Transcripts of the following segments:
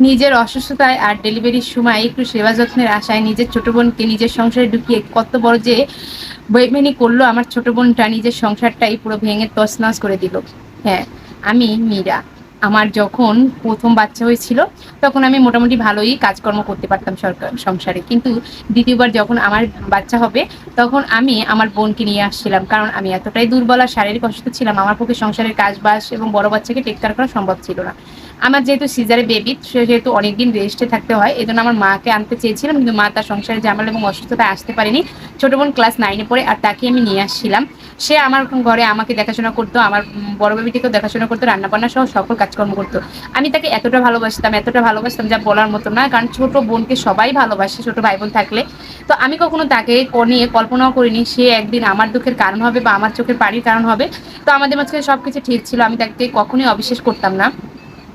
নিজের অসুস্থতায় আর ডেলিভারির সময় একটু সেবা যত্নের আশায় নিজের ছোট বোনকে নিজের সংসারে ঢুকিয়ে কত বড় যে বেইমানি করলো আমার ছোট বোনটা, নিজের সংসারটাই পুরো ভেঙে তছনছ করে দিল। হ্যাঁ, আমি মীরা। আমার যখন প্রথম বাচ্চা হয়েছিল তখন আমি মোটামুটি ভালোই কাজকর্ম করতে পারতাম সংসারে, কিন্তু দ্বিতীয়বার যখন আমার বাচ্চা হবে তখন আমি আমার বোনকে নিয়ে আসছিলাম, কারণ আমি এতটাই দুর্বল আর শারীরিক অসুস্থ ছিলাম, আমার পক্ষে সংসারের কাজ বাজ এবং বড় বাচ্চাকে টেক কেয়ার করা সম্ভব ছিল না। আমার যেহেতু সিজারে বেবি, সেহেতু অনেকদিন রেস্টে থাকতে হয়, এই জন্য আমার মাকে আনতে চেয়েছিলাম, কিন্তু মা তার সংসারে ঝামেলা এবং অসুস্থতায় আসতে পারেনি। ছোট বোন ক্লাস 9-এ পড়ে, আর তাকে আমি নিয়ে আসছিলাম। সে আমার ঘরে আমাকে দেখাশোনা করতো, আমার বড় বেবিটিকেও দেখাশোনা করতো, রান্নাবান্না সহ সকল কাজকর্ম করতো। আমি তাকে এতটা ভালোবাসতাম যা বলার মতো না, কারণ ছোট বোনকে সবাই ভালোবাসে ছোট ভাই বোন থাকলে। তো আমি কখনো তাকে নিয়ে কল্পনাও করিনি সে একদিন আমার দুঃখের কারণ হবে বা আমার চোখের পানির কারণ হবে। তো আমাদের মাঝখানে সবকিছু ঠিক ছিল, আমি তাকে কখনোই অবিশ্বাস করতাম না।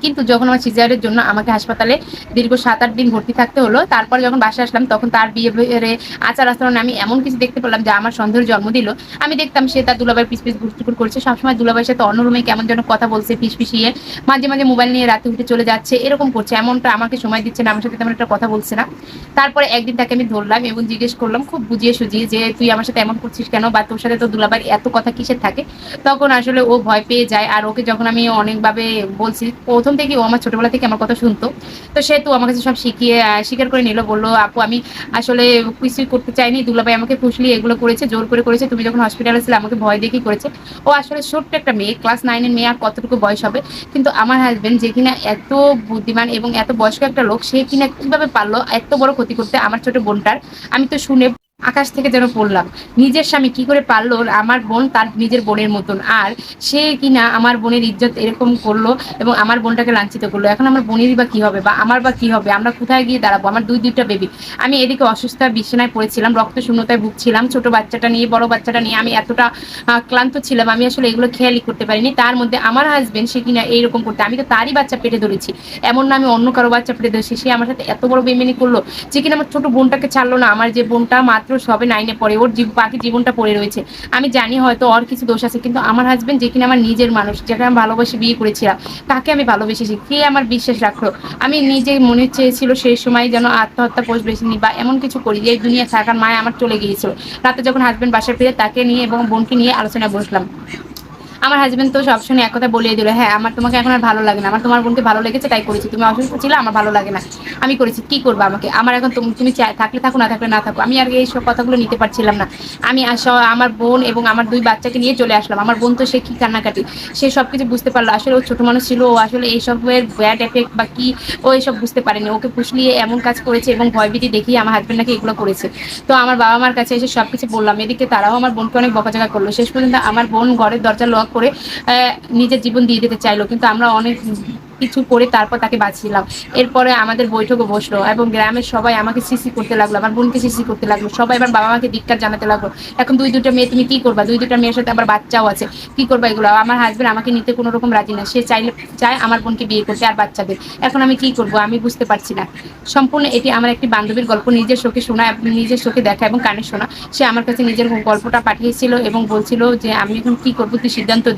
কিন্তু যখন আমার সিজারের জন্য আমাকে হাসপাতালে দীর্ঘ 7-8 দিন ভর্তি থাকতে হলো, তারপর যখন বাসায় আসলাম তখন তার বিহেভিয়ারে, আচার আচরণে আমি এমন কিছু দেখতে পেলাম যা আমার সন্দেহের জন্ম দিল। আমি দেখতাম সে তার দুলাভাইয়ের পিছ পিছ ঘুরঘুর করছে, সবসময় দুলাভাইয়ের সাথে অন্য রুমে কেমন যেন কথা বলছে ফিসফিসিয়ে, মাঝে মাঝে মোবাইল নিয়ে রাতে উঠে চলে যাচ্ছে, এরকম করছে, এমনটা আমাকে সময় দিচ্ছে না, আমার সাথে তেমন একটা কথা বলছে না। তারপরে একদিন তাকে আমি ধরলাম এবং জিজ্ঞেস করলাম খুব বুঝিয়ে সুঝিয়ে যে তুই আমার সাথে এমন করছিস কেন, বা তোর সাথে তো দুলাভাইয়ের এত কথা কিসের থাকে। তখন আসলে ও ভয় পেয়ে যায়, আর ওকে যখন আমি অনেকভাবে বলছি, প্রথম থেকে ও আমার ছোটবেলা থেকে আমার কথা শুনতো। তো সে তো আমার কাছে সব শিখিয়ে স্বীকার করে নিল, বললো আপু আমি আসলে কিছুই করতে চাইনি, দুলাভাই আমাকে ফুসলিয়ে এগুলো করেছে, জোর করে করেছে, তুমি যখন হসপিটালে ছিলে আমাকে ভয় দেখেই করেছে। ও আসলে ছোট্ট একটা মেয়ে, ক্লাস 9-এর মেয়ে, আর কতটুকু বয়স হবে। কিন্তু আমার হাজবেন্ড যে কিনা এত বুদ্ধিমান এবং এত বয়স্ক একটা লোক, সে কিনা কিভাবে পারলো এত বড় ক্ষতি করতে আমার ছোট বোনটার। আমি তো শুনে আকাশ থেকে যেন পড়লাম। নিজের স্বামী কি করে পারলো আমার বোন তার নিজের বোনের মতন, আর সে কিনা আমার বোনের ইজ্জত এরকম করলো এবং আমার বোনটাকে লাঞ্ছিত করলো। এখন আমার বোনেরই বা কি হবে, বা আমার বা কি হবে, আমরা কোথায় গিয়ে দাঁড়াবো, আমার দুইটা বেবি। আমি এদিকে অসুস্থ বিছানায় পড়েছিলাম, রক্ত শূন্যতায় ভুগছিলাম, ছোট বাচ্চাটা নিয়ে, বড় বাচ্চাটা নিয়ে আমি এতটা ক্লান্ত ছিলাম, আমি আসলে এগুলো খেয়ালই করতে পারিনি। তার মধ্যে আমার হাজবেন্ড সে কিনা এইরকম করতে, আমি তো তারই বাচ্চা পেটে ধরেছি, এমন না আমি অন্য কারো বাচ্চা পেটে ধরেছি। সে আমার সাথে এত বড় বেইমানি করলো যে কিনা আমার ছোট বোনটাকে ছাড়লো না। আমার যে বোনটা মাত্র সবে 9-এ পড়ে, ওর বাকি জীবনটা পড়ে রয়েছে। আমি জানি হয়তো ওর কিছু দোষ আছে, কিন্তু আমার হাজবেন্ড যে কিনা আমার নিজের মানুষ, যাকে আমি ভালোবাসি বিয়ে করেছিলাম, তাকে আমি ভালোবেসেছি, কে আমার বিশ্বাস রাখলো। আমি নিজে মনে চেয়েছিল সেই সময় যেন আত্মহত্যা পোস্ট বেশি নি বা এমন কিছু করি যে এই দুনিয়া থাকার মায় আমার চলে গিয়েছিল। রাতে যখন হাজবেন্ড বাসায় ফিরে তাকে নিয়ে এবং বোনকে নিয়ে আলোচনায় বসলাম। আমার হাজবেন্ড তো সব সময় এক কথা বলিয়ে দিল, হ্যাঁ আমার তোমাকে এখন আর ভালো লাগে না, আমার তোমার বোনকে ভালো লেগেছে তাই করেছি, তুমি অসুস্থ ছিল আমার ভালো লাগে না, আমি করেছি, কি করবো আমাকে, আমার এখন তুমি থাকলে থাকো, না থাকলে না থাকো। আমি আর এই সব কথাগুলো নিতে পারছিলাম না। আমি আমার বোন এবং আমার 2 বাচ্চাকে নিয়ে চলে আসলাম। আমার বোন তো সে কি কান্নাকাটি, সে সবকিছু বুঝতে পারলো, আসলে ও ছোট মানুষ ছিল, ও আসলে এইসবের ব্যাড এফেক্ট বা কি ও এইসব বুঝতে পারেনি, ওকে ফুসলিয়ে এমন কাজ করেছে এবং ভয়ভীতি দেখিয়ে আমার হাজবেন্ড নাকি এগুলো করেছে। তো আমার বাবা মার কাছে এসে সবকিছু বললাম, এদিকে তারাও আমার বোনকে অনেক বকাঝকা করলো। শেষ পর্যন্ত আমার বোন ঘরের দরজা লক করে নিজের জীবন দিয়ে দিতে চাইলো, কিন্তু আমরা অনেক কিছু করে তারপর তাকে বাঁচিয়েছিলাম। এরপরে আমাদের বৈঠকও বসলো এবং গ্রামের সবাই আমাকে সিসি করতে লাগলো, আমার বোনকে সিসি করতে লাগলো, সবাই আমার বাবা মাকে ধিক্কার জানাতে লাগলো। এখন দুইটা মেয়ে তুমি কি করবা, দুইটা মেয়ের সাথে আবার বাচ্চাও আছে, কি করবা এগুলো। আমার হাজবেন্ড আমাকে নিতে কোনো রকম রাজি না, সে চায় আমার বোনকে বিয়ে করতে আর বাচ্চাদের। এখন আমি কি করব আমি বুঝতে পারছি না। সম্পূর্ণ এটি আমার একটি বান্ধবীর গল্প, নিজের চোখে শোনা, নিজের চোখে দেখা এবং কানে শোনা। সে আমার কাছে নিজের গল্পটা পাঠিয়েছিল এবং বলছিল যে আমি এখন কি করবো, তুই সিদ্ধান্ত দে।